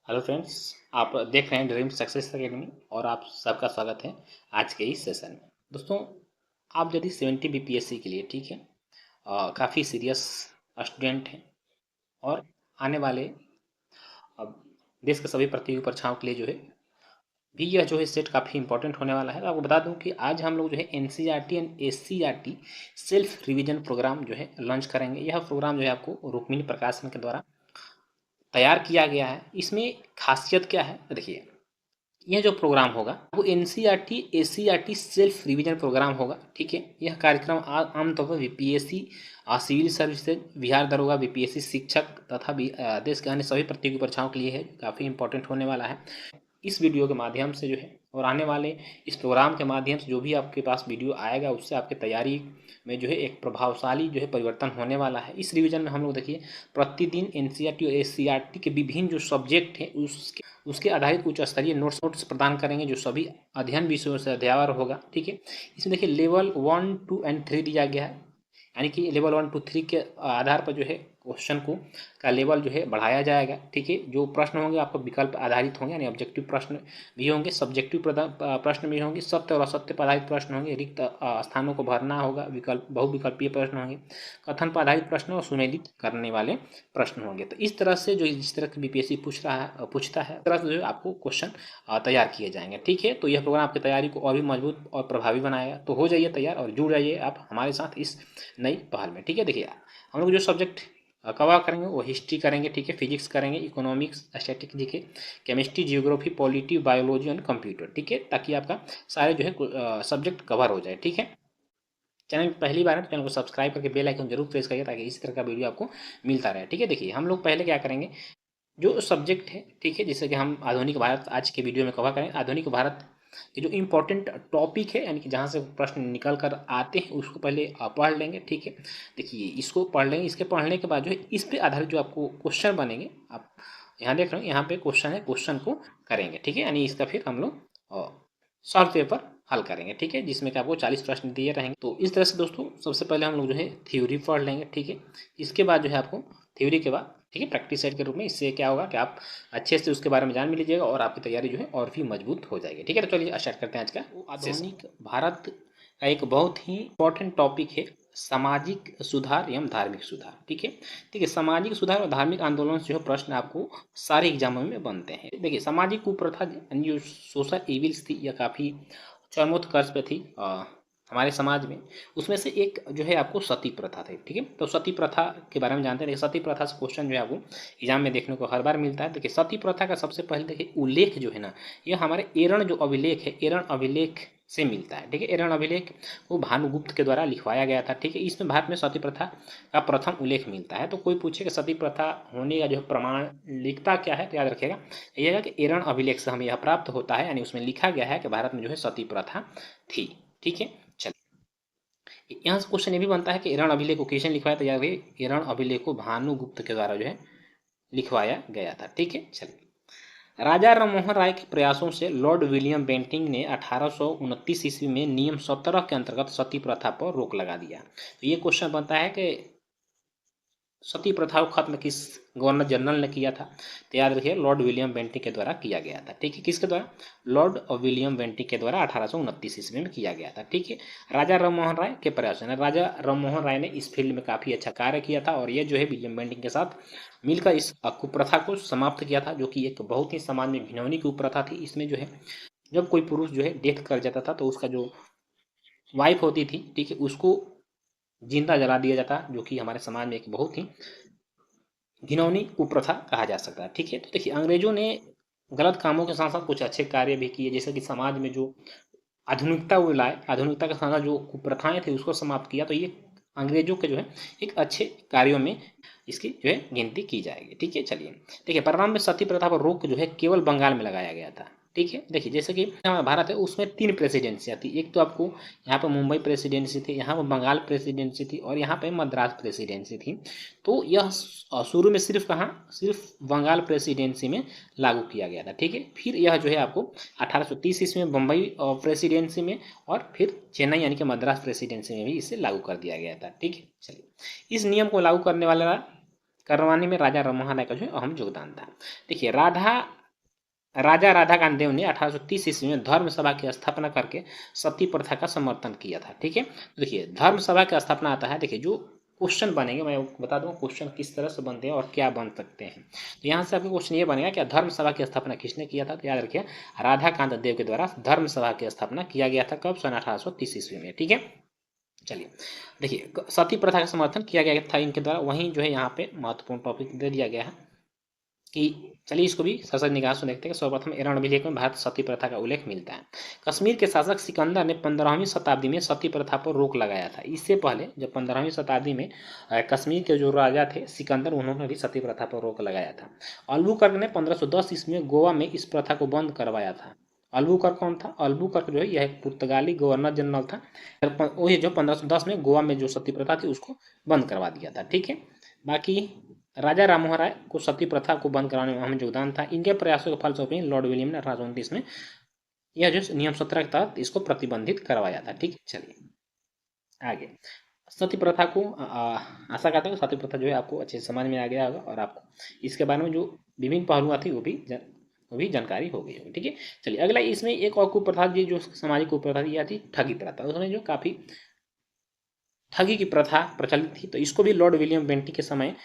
Hello friends, आप देख रहे हैं ड्रीम सक्सेस एकेडमी और आप सबका स्वागत है आज के इस सेशन में। दोस्तों, आप यदि 70 बीपीएससी के लिए ठीक है काफ़ी सीरियस स्टूडेंट हैं और आने वाले अब देश के सभी प्रतियोगी परीक्षाओं के लिए जो है भी यह जो है सेट काफ़ी इंपॉर्टेंट होने वाला है। तो आपको बता दूं कि आज हम लोग जो है NCERT and SCERT self revision programme जो है लॉन्च करेंगे। यह प्रोग्राम जो है आपको रुक्मिणी प्रकाशन के द्वारा तैयार किया गया है। इसमें खासियत क्या है, देखिए यह जो प्रोग्राम होगा वो NCERT SCERT self revision programme होगा। ठीक है, यह कार्यक्रम आमतौर पर बीपीएससी, सिविल सर्विसेज, बिहार दरोगा, बीपीएससी शिक्षक तथा देश के अन्य सभी प्रतियोगी परीक्षाओं के लिए है, काफ़ी इंपॉर्टेंट होने वाला है। इस वीडियो के माध्यम से जो है और आने वाले इस प्रोग्राम के माध्यम से जो भी आपके पास वीडियो आएगा उससे आपकी तैयारी में जो है एक प्रभावशाली जो है परिवर्तन होने वाला है। इस रिवीजन में हम लोग देखिए प्रतिदिन एनसीईआरटी और एससीईआरटी के विभिन्न जो सब्जेक्ट हैं उसके आधारित उच्च स्तरीय नोट्स प्रदान करेंगे जो सभी अध्ययन विषयों से अध्यावर होगा। ठीक है, इसमें देखिए लेवल 1, 2 एंड 3 दिया गया है, यानी कि लेवल 1, 2, 3 के आधार पर जो है क्वेश्चन को का लेवल जो है बढ़ाया जाएगा। ठीक है, जो प्रश्न होंगे आपको विकल्प आधारित होंगे, यानी ऑब्जेक्टिव प्रश्न भी होंगे, सब्जेक्टिव प्रश्न भी होंगे, सत्य और असत्य पर आधारित प्रश्न होंगे, रिक्त स्थानों को भरना होगा, विकल्प बहुविकल्पीय प्रश्न होंगे, कथन पर आधारित प्रश्न और सुमेलित करने वाले प्रश्न होंगे। तो इस तरह से जो जिस तरह की बीपीएससी पूछता है उस तरह से जो है आपको क्वेश्चन तैयार किए जाएंगे। ठीक है, तो यह प्रोग्राम आपकी तैयारी को और भी मजबूत और प्रभावी बनाएगा। तो हो जाइए तैयार और जुड़ जाइए आप हमारे साथ इस नई पहल में। ठीक है, देखिए हम लोग जो सब्जेक्ट कवर करेंगे वो हिस्ट्री करेंगे, ठीक है, फिजिक्स करेंगे, इकोनॉमिक्स, स्टैटिस्टिक्स, ठीक है, chemistry, geography, polity, biology and computer. ठीक है, ताकि आपका सारे जो है सब्जेक्ट कवर हो जाए। ठीक है, चैनल पहली बार है तो चैनल को सब्सक्राइब करके बेल आइकन जरूर प्रेस करिए ताकि इस तरह का वीडियो आपको मिलता रहे। ठीक है, देखिए हम लोग पहले क्या करेंगे, जो सब्जेक्ट है, ठीक है, जैसे कि हम आधुनिक भारत आज के वीडियो में कवर करें। आधुनिक भारत के जो इम्पोर्टेंट टॉपिक है, यानी कि जहाँ से प्रश्न निकल कर आते हैं उसको पहले पढ़ लेंगे। ठीक है, देखिए इसको पढ़ लेंगे, इसके पढ़ने के बाद जो है इस पे आधारित जो आपको क्वेश्चन बनेंगे, आप यहाँ देख रहे हो, यहाँ पे क्वेश्चन है, क्वेश्चन को करेंगे। ठीक है, यानी इसका फिर हम लोग सॉल्व पेपर हल करेंगे। ठीक है, जिसमें कि आपको 40 प्रश्न दिए रहेंगे। तो इस तरह से दोस्तों सबसे पहले हम लोग जो है थ्योरी पढ़ लेंगे। ठीक है, इसके बाद जो है आपको थ्योरी के बाद ठीक है प्रैक्टिस सेट के रूप में, इससे क्या होगा कि आप अच्छे से उसके बारे में जान भी लीजिएगा और आपकी तैयारी जो है और भी मजबूत हो जाएगी। ठीक है, तो चलिए स्टार्ट करते हैं आज का। आधुनिक भारत का एक बहुत ही इंपॉर्टेंट टॉपिक है सामाजिक सुधार एवं धार्मिक सुधार। ठीक है, ठीक है, सामाजिक सुधार और धार्मिक आंदोलन से जो प्रश्न आपको सारे एग्जामों में बनते हैं। देखिए सामाजिक कुप्रथा यानी जो सोशल इविल्स थी, यह काफ़ी चरमोत्कर्ष पे थी हमारे समाज में। उसमें से एक जो है आपको सती प्रथा थी। ठीक है, तो सती प्रथा के बारे में जानते हैं। देखिए सती प्रथा से क्वेश्चन जो है आपको एग्जाम में देखने को हर बार मिलता है। देखिए सती प्रथा का सबसे पहले देखिए उल्लेख जो है ना, यह हमारे एरण जो अभिलेख है, एरण अभिलेख से मिलता है। ठीक है, एरण अभिलेख वो भानुगुप्त के द्वारा लिखवाया गया था। ठीक है, इसमें भारत में सती प्रथा का प्रथम उल्लेख मिलता है। तो कोई पूछे कि सती प्रथा होने का जो प्रमाण लिखता क्या है, तो याद रखिएगा यह है कि एरण अभिलेख से हमें यह प्राप्त होता है, यानी उसमें लिखा गया है कि भारत में जो है सती प्रथा थी। ठीक है, चलिए यहाँ से क्वेश्चन ये भी बनता है कि एरण अभिलेख को किसने लिखवाया, तो याद रखिए एरण अभिलेख को भानुगुप्त के द्वारा जो है लिखवाया गया था। ठीक है, चलिए राजा राममोहन राय के प्रयासों से लॉर्ड विलियम बेंटिंग ने 1829 ईस्वी में नियम 17 के अंतर्गत सती प्रथा पर रोक लगा दिया। तो ये क्वेश्चन बनता है कि सती प्रथा को खत्म किस गवर्नर जनरल ने किया था, तो याद रखिए लॉर्ड विलियम बेंटिंग के द्वारा किया गया था। ठीक है, किसके द्वारा, लॉर्ड विलियम बेंटिंग के द्वारा 1829 ईस्वी में किया गया था। ठीक है, राजा राममोहन राय के प्रयास ने, राजा राममोहन राय ने इस फील्ड में काफ़ी अच्छा कार्य किया था और ये जो है विलियम बेंटिंग के साथ मिलकर इस कुप्रथा को समाप्त किया था, जो कि एक बहुत ही समाज में घिनौनी कुप्रथा थी। इसमें जो है जब कोई पुरुष जो है डेथ कर जाता था तो उसका जो वाइफ होती थी, ठीक है, उसको जिंदा जला दिया जाता, जो कि हमारे समाज में एक बहुत ही घिनौनी कुप्रथा कहा जा सकता है। ठीक है, तो देखिए अंग्रेजों ने गलत कामों के साथ साथ कुछ अच्छे कार्य भी किए, जैसे कि समाज में जो आधुनिकता वो लाए, आधुनिकता के साथ साथ जो कुप्रथाएं थी उसको समाप्त किया। तो ये अंग्रेजों के जो है एक अच्छे कार्यों में इसकी जो है गिनती की जाएगी। ठीक है, चलिए देखिए परिणाम में सती प्रथा पर रोक जो है केवल बंगाल में लगाया गया था। ठीक है, देखिए जैसे कि हमारा भारत है उसमें 3 प्रेसिडेंसियाँ थी। एक तो आपको यहाँ पर मुंबई प्रेसिडेंसी थी, यहाँ पर बंगाल प्रेसिडेंसी थी और यहाँ पे मद्रास प्रेसिडेंसी थी। तो यह शुरू में सिर्फ कहाँ, सिर्फ बंगाल प्रेसिडेंसी में लागू किया गया था। ठीक है, फिर यह जो है आपको 1830 ईस्वी में बम्बई प्रेसिडेंसी में और फिर चेन्नई यानी कि मद्रास प्रेसिडेंसी में भी इसे लागू कर दिया गया था। ठीक है, चलिए इस नियम को लागू करने वाला करवाने में राजा राममोहन राय का जो है अहम योगदान था। देखिए राजा राधाकांत देव ने 1830 ईस्वी में धर्म सभा की स्थापना करके सती प्रथा का समर्थन किया था। ठीक है, देखिए धर्म सभा की स्थापना आता है। देखिए जो क्वेश्चन बनेंगे मैं बता दूं क्वेश्चन किस तरह से बनते हैं और क्या बन सकते हैं। तो यहाँ से आपका क्वेश्चन ये बनेगा कि धर्म सभा की स्थापना किसने किया था। तो याद रखिए राधाकांत देव के द्वारा धर्म सभा की स्थापना किया गया था। कब? सन 1830 ईस्वी में। ठीक है, चलिए देखिए सती प्रथा का समर्थन किया गया था इनके द्वारा। वहीं जो है यहाँ पे महत्वपूर्ण टॉपिक दे दिया गया है कि चलिए इसको भी सशद निगाह से देखते हैं। सर्वप्रथम एरण विधेयक में भारत सती प्रथा का उल्लेख मिलता है। कश्मीर के शासक सिकंदर ने 15वीं शताब्दी में सती प्रथा पर रोक लगाया था। इससे पहले जब 15वीं शताब्दी में कश्मीर के जो राजा थे सिकंदर, उन्होंने भी सती प्रथा पर रोक लगाया था। अल्बुकर्क ने 1510 ईस्वी में गोवा में इस प्रथा को बंद करवाया था। अल्बुकर्क कौन था? अल्बुकर्क जो है यह एक पुर्तगाली गवर्नर जनरल था। वही जो 1510 में गोवा में जो सती प्रथा थी उसको बंद करवा दिया था। ठीक है, बाकी राजा राममोहन राय को सती प्रथा को बंद कराने में अहम योगदान था। इनके प्रयासों के फलस्वरूप लॉर्ड विलियम ने 1829 में यह जो नियम 17 के तहत इसको प्रतिबंधित करवाया था। ठीक है, चलिए आगे सती प्रथा को आशा करता हूँ सती प्रथा जो है आपको अच्छे से समझ में आ गया होगा और आपको इसके बारे में जो विभिन्न पहलुआं थी वो भी जानकारी हो गई होगी। ठीक है, चलिए अगला इसमें एक और कुप्रथा जो सामाजिक कुप्रथा यह थी ठगी प्रथा। उसमें जो काफी ठगी की प्रथा प्रचलित थी, तो इसको भी लॉर्ड विलियम बेंटिक के समय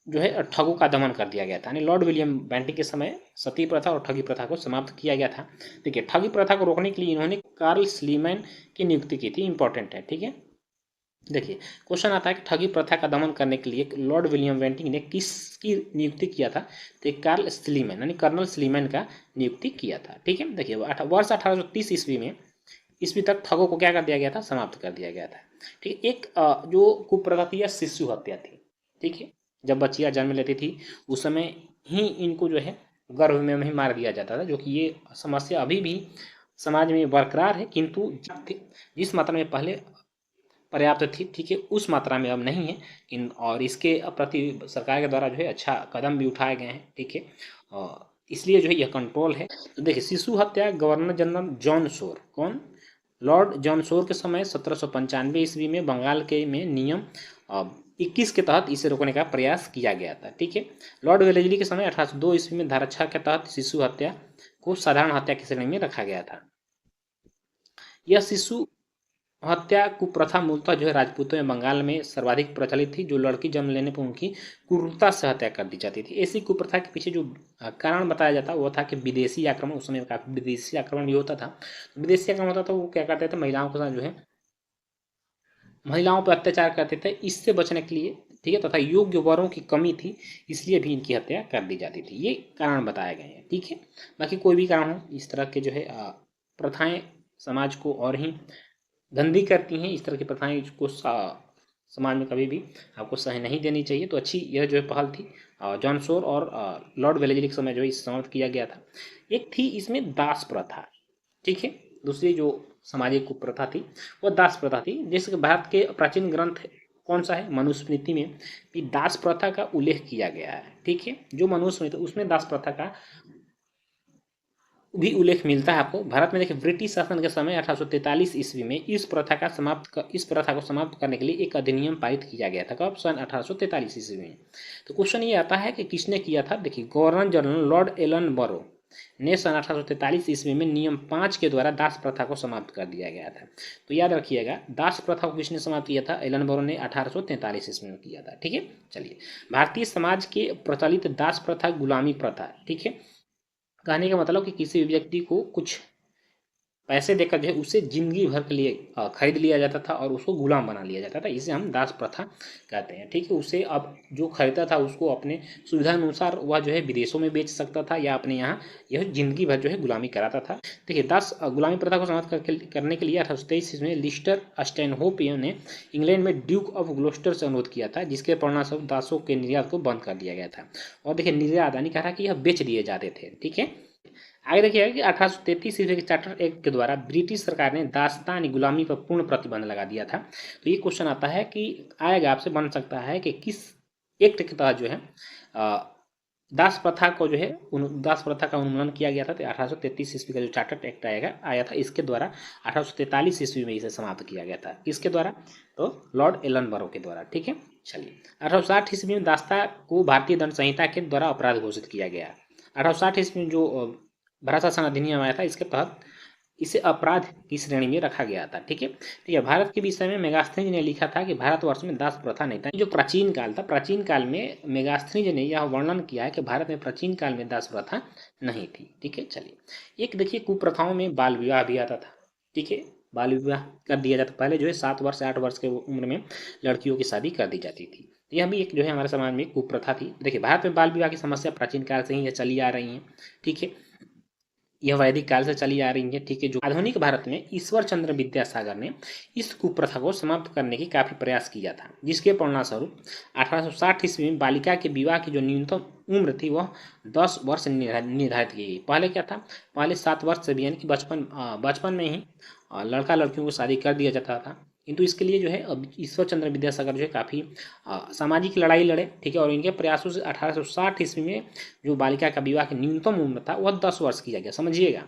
जो है ठगों का दमन कर दिया गया था। यानी लॉर्ड विलियम बेंटिक के समय सती प्रथा और ठगी प्रथा को समाप्त किया गया था। देखिए ठगी प्रथा को रोकने के लिए इन्होंने कार्ल स्लीमैन की नियुक्ति की थी। इंपॉर्टेंट है। ठीक है, देखिए क्वेश्चन आता है कि ठगी प्रथा का दमन करने के लिए लॉर्ड विलियम बेंटिक ने किसकी नियुक्ति किया था। तो कार्ल स्लीमैन यानी कर्नल स्लीमैन का नियुक्ति किया था। ठीक है, देखिए वर्ष 1830 ईस्वी तक ठगों को क्या कर दिया गया था? समाप्त कर दिया गया था। ठीक है, एक जो कुप्रथा थी या शिशु हत्या थी। ठीक है, जब बच्चियां जन्म लेती थी उस समय ही इनको जो है गर्भ में ही मार दिया जाता था, जो कि ये समस्या अभी भी समाज में बरकरार है, किंतु जिस मात्रा में पहले पर्याप्त थी, ठीक है, उस मात्रा में अब नहीं है। और इसके प्रति सरकार के द्वारा जो है अच्छा कदम भी उठाए गए हैं। ठीक है, इसलिए जो है यह कंट्रोल है। तो देखिए शिशु हत्या गवर्नर जनरल जॉन शोर, कौन? लॉर्ड जॉन शोर के समय 1795 ईस्वी में बंगाल के में नियम 21 के तहत इसे रोकने का प्रयास किया गया था। ठीक है, लॉर्ड वेलेस्ली के समय 1802 ईस्वी में धारा 6 के तहत शिशु हत्या को साधारण हत्या की श्रेणी में रखा गया था। यह शिशु हत्या कुप्रथा मूलतः जो है राजपूतों में बंगाल में सर्वाधिक प्रचलित थी, जो लड़की जन्म लेने पर उनकी क्रूरता से हत्या कर दी जाती थी। ऐसी कुप्रथा के पीछे जो कारण बताया जाता वो था कि विदेशी आक्रमण। उस समय काफी विदेशी आक्रमण भी होता था। विदेशी आक्रमण होता था वो क्या करते थे? महिलाओं के साथ जो है महिलाओं पर अत्याचार करते थे। इससे बचने के लिए, ठीक है, तथा योग्य वरों की कमी थी, इसलिए भी इनकी हत्या कर दी जाती थी। ये कारण बताए गए हैं। ठीक है, बाकी कोई भी कारण हो, इस तरह के जो है प्रथाएं समाज को और ही गंदी करती हैं। इस तरह की प्रथाएं को समाज में कभी भी आपको सही नहीं देनी चाहिए। तो अच्छी यह जो है पहल थी जॉन शोर और लॉर्ड वेलेस्ली के समय जो है इस समाप्त किया गया था। एक थी इसमें दास प्रथा। ठीक है, दूसरी जो सामाजिक कुप्रथा थी वह दास प्रथा थी। जैसे कि भारत के प्राचीन ग्रंथ कौन सा है? मनुस्मृति में भी दास प्रथा का उल्लेख किया गया है। ठीक है, जो मनुस्मृति उसमें दास प्रथा का भी उल्लेख मिलता है आपको। भारत में देखिए ब्रिटिश शासन के समय 1843 ईस्वी में इस प्रथा को समाप्त करने के लिए एक अधिनियम पारित किया गया था। कब? सन 1843 ईस्वी में। तो क्वेश्चन ये आता है कि किसने किया था। देखिए गवर्नर जनरल लॉर्ड एलन बरो ने सन 1843 ईस्वी में नियम 5 के द्वारा दास प्रथा को समाप्त कर दिया गया था। तो याद रखिएगा दास प्रथा को किसने समाप्त किया था? एलन बरो ने 1843 ईस्वी में किया था। ठीक है, चलिए भारतीय समाज के प्रचलित दास प्रथा गुलामी प्रथा। ठीक है, कहने का मतलब कि किसी व्यक्ति को कुछ पैसे देकर जो है उसे जिंदगी भर के लिए खरीद लिया जाता था और उसको गुलाम बना लिया जाता था। इसे हम दास प्रथा कहते हैं। ठीक है, उसे अब जो खरीदा था उसको अपने सुविधा अनुसार वह जो है विदेशों में बेच सकता था या अपने यहाँ यह जिंदगी भर जो है गुलामी कराता था। देखिए दास गुलामी प्रथा को समाप्त करने के लिए 1823 में लिस्टर स्टैनहोप ने इंग्लैंड में ड्यूक ऑफ ग्लोस्टर से अनुरोध किया था, जिसके परिणामस्वरूप दासों के निर्यात को बंद कर दिया गया था। और देखिए निर्यात यानी कहा कि यह बेच दिए जाते थे। ठीक है, आगे देखिएगा कि 1833 ईस्वी के चार्टर एक्ट के द्वारा ब्रिटिश सरकार ने दास्तान गुलामी पर पूर्ण प्रतिबंध लगा दिया था। तो ये क्वेश्चन आता है कि आएगा आपसे बन सकता है कि किस एक्ट के तहत जो है दास प्रथा का उन्मूलन किया गया था। तो 1833 ईस्वी का जो चार्टर एक्ट आया था इसके द्वारा 1843 ईस्वी में इसे समाप्त किया गया था। किसके द्वारा? तो लॉर्ड एलन बरो के द्वारा। ठीक है, चलिए 1860 ईस्वी में दास्ता को भारतीय दंड संहिता के द्वारा अपराध घोषित किया गया। 1860 ईस्वी में जो भारत शासन अधिनियम आया था, इसके तहत इसे अपराध की श्रेणी में रखा गया था। ठीक है। भारत के विषय में मेगास्थनीज ने लिखा था कि भारतवर्ष में दास प्रथा नहीं था। जो प्राचीन काल था, प्राचीन काल में मेगास्थनीज ने यह वर्णन किया है कि भारत में प्राचीन काल में दास प्रथा नहीं थी। ठीक है। चलिए एक देखिए, कुप्रथाओं में बाल विवाह भी आता था। ठीक है, बाल विवाह कर दिया जाता। पहले जो है 7 वर्ष 8 वर्ष के उम्र में लड़कियों की शादी कर दी जाती थी। यह भी एक जो है हमारे समाज में कुप्रथा थी। देखिए भारत में बाल विवाह की समस्या प्राचीन काल से ही चली आ रही है। ठीक है, यह वैदिक काल से चली आ रही है। ठीक है, जो आधुनिक भारत में ईश्वर चंद्र विद्यासागर ने इस कुप्रथा को समाप्त करने की काफी प्रयास किया था, जिसके परिणामस्वरूप 1860 ईस्वी में बालिका के विवाह की जो न्यूनतम उम्र थी वह 10 वर्ष निर्धारित की गई। पहले क्या था, पहले 7 वर्ष से भी, यानी कि बचपन में ही लड़का लड़कियों को शादी कर दिया जाता था। किंतु इसके लिए जो है अब ईश्वर चंद्र विद्यासागर जो है काफ़ी सामाजिक लड़ाई लड़े। ठीक है, और इनके प्रयासों से 1860 ईस्वी में जो बालिका का विवाह की न्यूनतम उम्र था वह 10 वर्ष किया गया। समझिएगा,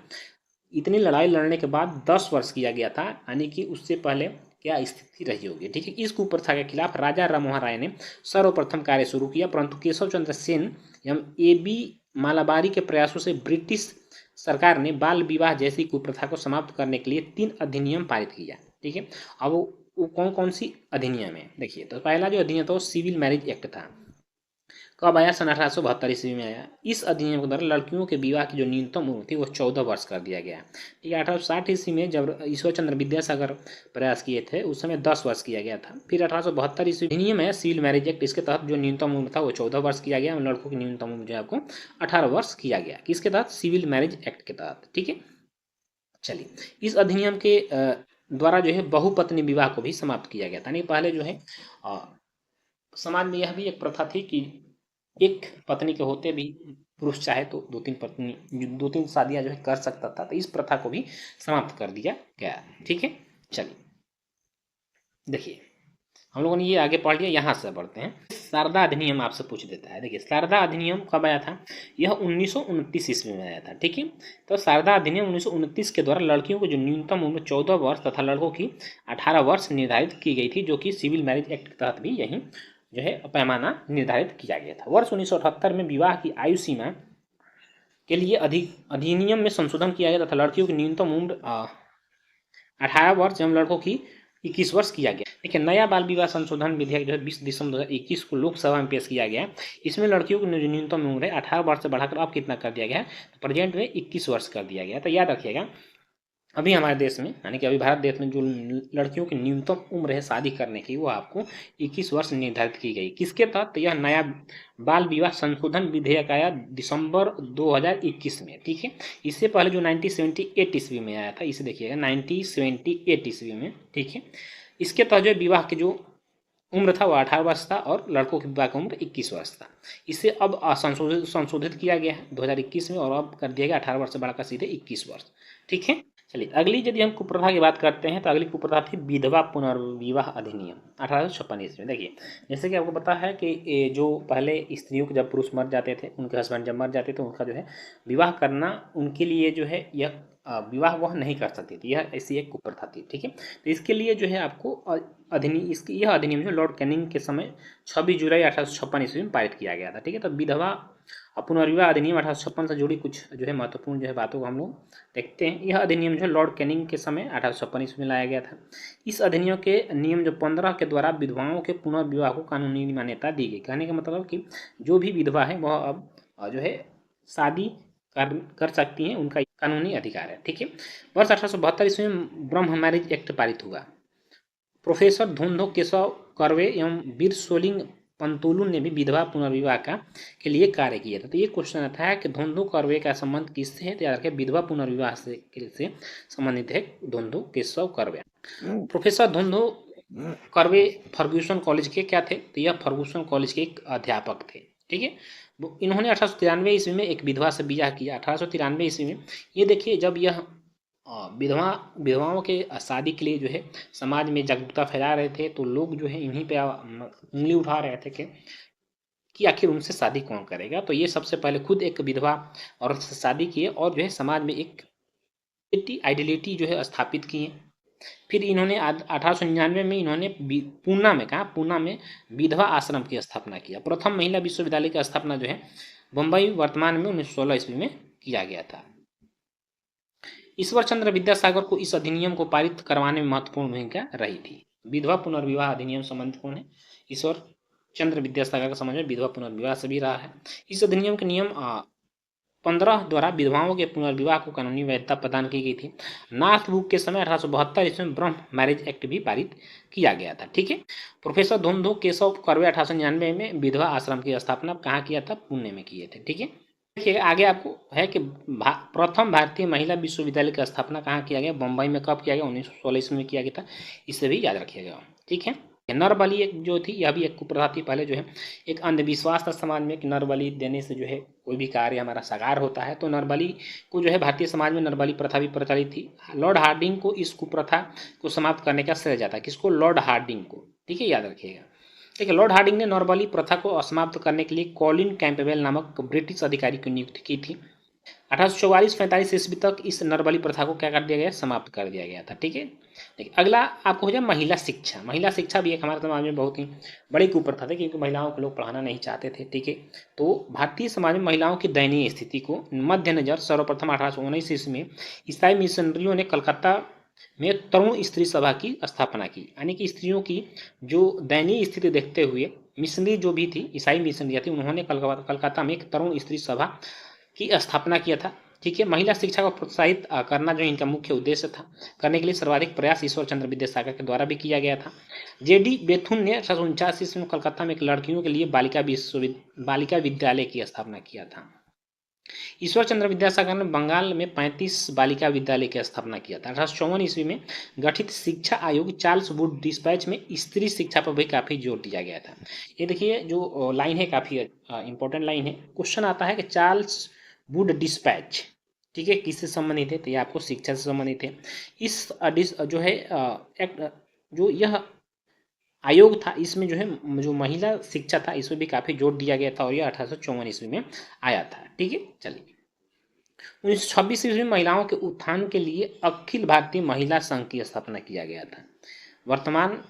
इतनी लड़ाई लड़ने के बाद 10 वर्ष किया गया था, यानी कि उससे पहले क्या स्थिति रही होगी। ठीक है, इस कुप्रथा के खिलाफ राजा राममोहन राय ने सर्वप्रथम कार्य शुरू किया, परंतु केशव चंद्र सेन एवं AB मालाबारी के प्रयासों से ब्रिटिश सरकार ने बाल विवाह जैसी कुप्रथा को समाप्त करने के लिए 3 अधिनियम पारित किया। ठीक है, अब वो कौन कौन सी अधिनियम है देखिए। तो पहला जो अधिनियम था वो सिविल मैरिज एक्ट था। कब आया, सन 1872 ईस्वी में आया। इस अधिनियम के द्वारा लड़कियों के विवाह की जो न्यूनतम उम्र थी वो 14 वर्ष कर दिया गया। ठीक है, 1860 ईस्वी में जब ईश्वर चंद्र विद्यासागर प्रयास किए थे उस समय 10 वर्ष किया गया था। फिर 1872 ईस्वी अधिनियम है सिविल मैरिज एक्ट, इसके तहत जो न्यूनतम उम्र था वो 14 वर्ष किया गया और लड़कों की न्यूनतम उम्र जो है आपको 18 वर्ष किया गया। किसके तहत, सिविल मैरिज एक्ट के तहत। ठीक है, चलिए इस अधिनियम के द्वारा जो है बहुपत्नी विवाह को भी समाप्त किया गया था। नहीं, पहले जो है समाज में यह भी एक प्रथा थी कि एक पत्नी के होते भी पुरुष चाहे तो 2-3 शादियां जो है कर सकता था। तो इस प्रथा को भी समाप्त कर दिया गया। ठीक है, चलिए देखिए हम लोगों ने ये आगे पढ़ लिया, यहाँ से बढ़ते हैं। शारदा अधिनियम आपसे पूछ देता है। देखिए शारदा अधिनियम कब आया था, यह 1929 ईस्वी में आया था। ठीक है, तो शारदा अधिनियम 1929 के द्वारा लड़कियों को जो न्यूनतम उम्र 14 वर्ष तथा लड़कों की 18 वर्ष निर्धारित की गई थी, जो कि सिविल मैरिज एक्ट के तहत भी यही जो है पैमाना निर्धारित किया गया था। वर्ष 1978 में विवाह की आयु सीमा के लिए अधिनियम में संशोधन किया गया तथा लड़कियों की न्यूनतम उम्र 18 वर्ष एवं लड़कों की 21 वर्ष किया गया। देखिए नया बाल विवाह संशोधन विधेयक जो है 20 दिसंबर 2021 को लोकसभा में पेश किया गया। इसमें लड़कियों की जो न्यूनतम उम्र है 18 वर्ष से बढ़ाकर अब कितना कर दिया गया है, प्रेजेंट में 21 वर्ष कर दिया गया। तो याद रखिएगा, अभी हमारे देश में यानी कि अभी भारत देश में जो लड़कियों की न्यूनतम उम्र है शादी करने की वो आपको 21 वर्ष निर्धारित की गई। किसके तहत, यह नया बाल विवाह संशोधन विधेयक आया दिसंबर 2021 में। ठीक है, इससे पहले जो 1978 ईस्वी में आया था, इसे देखिएगा 1978 ईस्वी में। ठीक है, इसके तहत जो विवाह की जो उम्र था वो 18 वर्ष था और लड़कों की विवाह की उम्र 21 वर्ष था। इसे अब संशोधित किया गया है 2021 में और अब कर दिया गया 18 वर्ष से बढ़ाकर सीधे 21 वर्ष। ठीक है, चलिए अगली यदि हम कुप्रथा की बात करते हैं तो अगली कुप्रथा थी विधवा पुनर्विवाह अधिनियम 1856 ईस्वी में। देखिए जैसे कि आपको पता है कि जो पहले स्त्रियों के जब पुरुष मर जाते थे, उनके हस्बैंड जब मर जाते थे, उनका जो है विवाह करना उनके लिए जो है यह विवाह वह नहीं कर सकती थी, यह ऐसी एक कुप्रथा थी। ठीक है, तो इसके लिए जो है आपको यह अधिनियम जो लॉर्ड कैनिंग के समय 26 जुलाई 1856 ईस्वी में पारित किया गया था। ठीक है, तो विधवा पुनर्विवाह अधिनियम 1856 से जुड़ी कुछ जो है महत्वपूर्ण जो है बातों को हम लोग देखते हैं। यह अधिनियम जो है लॉर्ड कैनिंग के समय 1856 ईस्वी में लाया गया था। इस अधिनियम के नियम जो 15 के द्वारा विधवाओं के पुनर्विवाह को कानूनी मान्यता दी गई। कहने का मतलब कि जो भी विधवा है वह अब जो है शादी कर सकती हैं, उनका कानूनी अधिकार है। ठीक है, वर्ष 1872 ईस्वी में ब्रह्म मैरिज एक्ट पारित हुआ। प्रोफेसर धोंधो केशव कर्वे एवं वीर सोलिंग पंतोलू ने भी विधवा पुनर्विवाह के लिए कार्य किया था। तो ये क्वेश्चन आता है कि धोंधो कर्वे का संबंध किससे है, तो याद रखिए विधवा पुनर्विवाह से संबंधित है Dhondo Keshav Karve. Professor Dhondo Karve Fergusson college के क्या थे, तो यह फर्ग्यूसन कॉलेज के एक अध्यापक थे। ठीक है, इन्होंने 1893 ईस्वी में एक विधवा से विवाह किया। 1893 ईस्वी में ये देखिए जब यह विधवाओं के शादी के लिए जो है समाज में जागरूकता फैला रहे थे, तो लोग जो है इन्हीं पे उंगली उठा रहे थे कि आखिर उनसे शादी कौन करेगा। तो ये सबसे पहले खुद एक विधवा औरत से शादी किए और जो है समाज में एक आइडेंटिटी जो है स्थापित किए। फिर इन्होंने 1899 में इन्होंने पूना में, कहा पूना में विधवा आश्रम की स्थापना किया। प्रथम महिला विश्वविद्यालय की स्थापना जो है बम्बई वर्तमान में 1916 ईस्वी में किया गया था। ईश्वर चंद्र विद्यासागर को इस अधिनियम को पारित करवाने में महत्वपूर्ण भूमिका रही थी। विधवा पुनर्विवाह अधिनियम संबंधित कौन है? ईश्वर चंद्र विद्यासागर का समझ में विधवा पुनर्विवाह से भी रहा है। इस अधिनियम के नियम 15 द्वारा विधवाओं के पुनर्विवाह को कानूनी वैधता प्रदान की गई थी। नाथ बुक के समय 1872 ईस्वी में ब्रह्म मैरिज एक्ट भी पारित किया गया था। ठीक है। प्रोफेसर धोमधो केशव कर्वे 1899 में विधवा आश्रम की स्थापना कहाँ किया था? पुणे में किए थे। ठीक है। देखिए आगे आपको है कि प्रथम भारतीय महिला विश्वविद्यालय की स्थापना कहाँ किया गया? बम्बई में कब किया गया? 1916 ईस्वी में किया गया था। इसे भी याद रखिएगा। ठीक है। नर बलि एक जो थी, यह भी एक कुप्रथा थी। पहले जो है एक अंधविश्वास था समाज में कि नर बलि देने से जो है कोई भी कार्य हमारा साकार होता है। तो नर बलि को जो है भारतीय समाज में नर बलि प्रथा भी प्रचलित थी। लॉर्ड हार्डिंग को इस कुप्रथा को समाप्त करने का श्रेय जाता है। किसको? लॉर्ड हार्डिंग को। ठीक है, याद रखिएगा। देखिए लॉर्ड हार्डिंग ने नर प्रथा को समाप्त करने के लिए कॉलिन कैंपबेल नामक ब्रिटिश अधिकारी की नियुक्ति की थी। 1844-45 ईस्वी तक इस नरबली प्रथा को क्या कर दिया गया? समाप्त कर दिया गया था। ठीक है। देखिए अगला आपको हो जाए महिला शिक्षा। महिला शिक्षा भी एक हमारे समाज में बहुत ही बड़ी कुप्रथा थी, क्योंकि महिलाओं को लोग पढ़ाना नहीं चाहते थे। ठीक है। तो भारतीय समाज में महिलाओं की दयनीय स्थिति को मद्देनजर सर्वप्रथम 1819 ईस्वी में ईसाई मिशनरियों ने कलकत्ता में तरुण स्त्री सभा की स्थापना की। यानी कि स्त्रियों की जो दयनीय स्थिति देखते हुए मिशनरी जो भी थी, ईसाई मिशनरियाँ थी, उन्होंने कलकत्ता में एक तरुण स्त्री सभा की स्थापना किया था। ठीक है। महिला शिक्षा को प्रोत्साहित करना जो इनका मुख्य उद्देश्य था। करने के लिए सर्वाधिक प्रयास ईश्वर चंद्र विद्यासागर के द्वारा भी किया गया था। जेडी बेथुन ने 1849 ईस्वी में कलकत्ता में एक लड़कियों के लिए बालिका विद्यालय की स्थापना किया था। ईश्वर चंद्र विद्यासागर ने बंगाल में 35 बालिका विद्यालय की स्थापना किया था। 1854 ईस्वी में गठित शिक्षा आयोग चार्ल्स वुड डिस्पैच में स्त्री शिक्षा पर भी काफ़ी जोर दिया गया था। ये देखिए जो लाइन है काफ़ी इंपॉर्टेंट लाइन है। क्वेश्चन आता है कि चार्ल्स वुड डिस्पैच, ठीक है, किससे संबंधित है? तो ये आपको शिक्षा से संबंधित है। इस जो है एक्ट जो यह आयोग था, इसमें जो है जो महिला शिक्षा था इसमें भी काफ़ी जोर दिया गया था, और यह 1854 ईस्वी में आया था। ठीक है। चलिए 1926 ईस्वी में महिलाओं के उत्थान के लिए अखिल भारतीय महिला संघ की स्थापना किया गया था। वर्तमान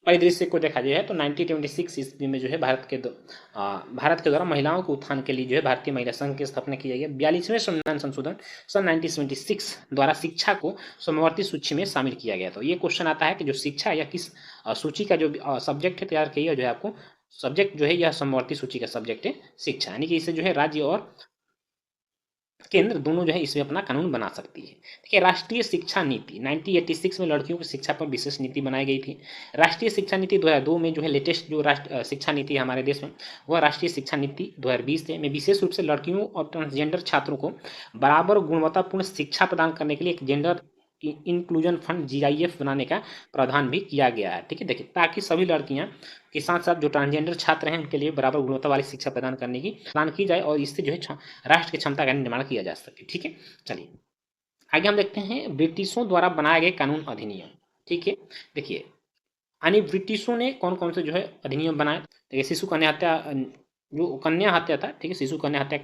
परिदृश्य को देखा जाए तो 1926 ईस्वी में जो है भारत के द्वारा महिलाओं के उत्थान के लिए जो है भारतीय महिला संघ की स्थापना की गई है। 42वें संविधान संशोधन सन 1976 द्वारा शिक्षा को समवर्ती सूची में शामिल किया गया। तो ये क्वेश्चन आता है कि जो शिक्षा या किस सूची का जो सब्जेक्ट है तैयार किया जो है आपको सब्जेक्ट जो है यह समवर्ती सूची का सब्जेक्ट है शिक्षा, यानी कि इसे जो है राज्य और केंद्र दोनों जो है इसमें अपना कानून बना सकती है। देखिए राष्ट्रीय शिक्षा नीति 1986 में लड़कियों की शिक्षा पर विशेष नीति बनाई गई थी। राष्ट्रीय शिक्षा नीति 2002 में जो है लेटेस्ट जो शिक्षा नीति है हमारे देश में, वह राष्ट्रीय शिक्षा नीति 2020 है। में विशेष रूप से लड़कियों और ट्रांसजेंडर छात्रों को बराबर गुणवत्तापूर्ण शिक्षा प्रदान करने के लिए एक जेंडर इंक्लूजन फंड GIF बनाने का प्रावधान भी किया गया है। ठीक है। देखिए ताकि सभी लड़कियां के साथ साथ जो ट्रांसजेंडर छात्र हैं उनके लिए बराबर गुणवत्ता वाली शिक्षा प्रदान की जाए, और इससे जो है राष्ट्र की क्षमता का निर्माण किया जा सके। ठीक है। चलिए आगे हम देखते हैं ब्रिटिशों द्वारा बनाए गए कानून अधिनियम। ठीक है। देखिए यानी ब्रिटिशों ने कौन कौन से जो है अधिनियम बनाए। देखिए शिशु कन्या हत्या जो कन्या हत्या था, ठीक है, शिशु कन्या हत्या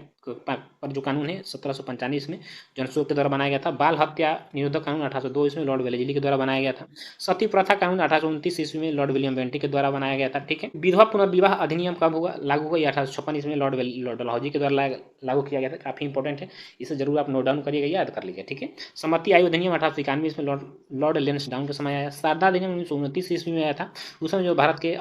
पर जो कानून है 1795 में जॉन स्टोक के द्वारा बनाया गया था। बाल हत्या निरोधक कानून 1802 इसमें लॉर्ड वेलेस्ली के द्वारा बनाया गया था। सती प्रथा कानून 1829 ईस्वी में लॉर्ड विलियम बेंटिक के द्वारा बनाया गया था। ठीक है। विधवा पुनर्विवाह अधिनियम कब हुआ लागू हुआ? 1856 ईस्वी में लॉर्ड डलहौजी के द्वारा लागू किया गया था। काफी इंपॉर्टेंट है, इसे जरूर आप नोट डाउन करिएगा, याद कर लीजिए। ठीक है। सम्मति आयोग अधिनियम 1891 इसमें लॉर्ड लेंसडाउन के समय आया। शारदा अधिनियम 1929 ईस्वी में आया था। उस समय जो भारत के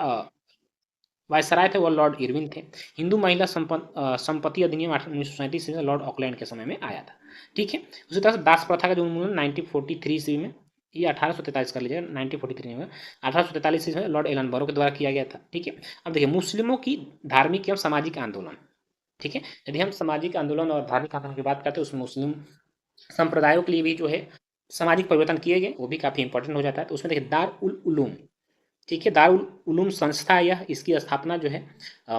वायसराय थे वो लॉर्ड इरविन थे। हिंदू महिला संपत्ति अधिनियम 1937 में लॉर्ड ऑकलैंड के समय में आया था। ठीक है। उसी तरह से दास प्रथा का जो उन्मूलन 1943 ईस्वी में, ये 1843 कर लीजिएगा, 1943 में 1843 ईस्वी में लॉर्ड एलन बरो के द्वारा किया गया था। ठीक है। अब देखिए मुस्लिमों की धार्मिक एवं सामाजिक आंदोलन। ठीक है। यदि हम सामाजिक आंदोलन और धार्मिक आंदोलन की बात करते हैं उसमें मुस्लिम संप्रदायों के लिए भी जो है सामाजिक परिवर्तन किए गए, वो भी काफ़ी इंपॉर्टेंट हो जाता है। तो उसमें देखिए दार उल उलूम, ठीक है, दारुल उलूम संस्था यह इसकी स्थापना जो है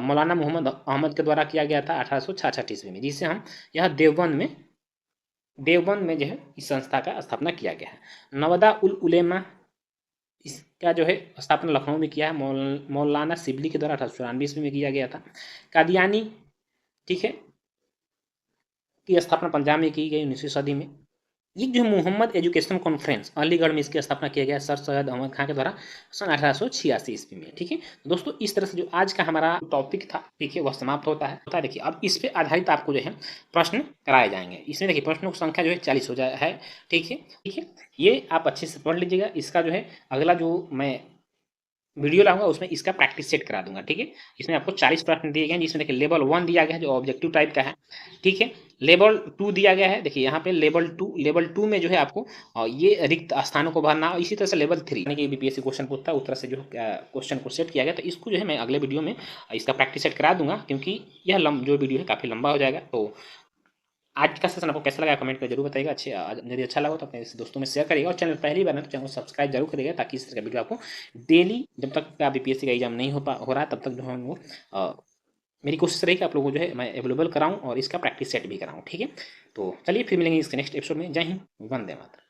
मौलाना मोहम्मद अहमद के द्वारा किया गया था 1866 ईस्वी में, जिसे हम यह देवबंद में जो है इस संस्था का स्थापना किया गया है। नवदा उल उलेमा इसका जो है स्थापना लखनऊ में किया है मौलाना सिबली के द्वारा 1894 ईस्वी में किया गया था। कादियानी, ठीक है, की स्थापना पंजाब में की गई 19वीं सदी में। ये जो मोहम्मद एजुकेशन कॉन्फ्रेंस अलीगढ़ में इसकी स्थापना किया गया सर सैयद अहमद खान के द्वारा सन 1886 ईस्वी में। ठीक है दोस्तों, इस तरह से जो आज का हमारा टॉपिक था, ठीक है, वह समाप्त होता है। देखिए अब इस पे आधारित आपको जो है प्रश्न कराए जाएंगे। इसमें देखिए प्रश्नों की संख्या जो है 40 हो जाए है। ठीक है, ये आप अच्छे से पढ़ लीजिएगा। इसका जो है अगला जो मैं वीडियो लाऊंगा उसमें इसका प्रैक्टिस सेट करा दूंगा। ठीक है, इसमें आपको 40 प्रश्न दिए गए हैं, जिसमें देखिए लेवल 1 दिया गया है जो ऑब्जेक्टिव टाइप का है। ठीक है, लेवल 2 दिया गया है, देखिए यहाँ पे लेवल 2 में जो है आपको ये रिक्त स्थानों को भरना। इसी तरह से लेवल 3 यानी कि बीपीएससी क्वेश्चन पूछता है, उस तरह से जो क्वेश्चन को सेट किया गया। तो इसको जो है मैं अगले वीडियो में इसका प्रैक्टिस सेट करा दूंगा, क्योंकि यह जो वीडियो है काफ़ी लंबा हो जाएगा। तो आज का सेशन आपको कैसा लगा कमेंट कर जरूर बताइएगा। यदि अच्छा लगा तो अपने दोस्तों में शेयर करिएगा, और चैनल पहली बार है तो चैनल को सब्सक्राइब जरूर करिएगा, ताकि इस तरह का वीडियो आपको डेली, जब तक का बीपीएससी का एग्जाम नहीं हो रहा है, तब तक जो है वो मेरी कोशिश रहेगी आप लोगों को जो है मैं अवेलेबल कराऊँ और इसका प्रैक्टिस सेट भी कराऊँ। ठीक है, तो चलिए फिर मिलेंगे इसके नेक्स्ट एपिसोड में। जय हिंद, वंदे मातरम।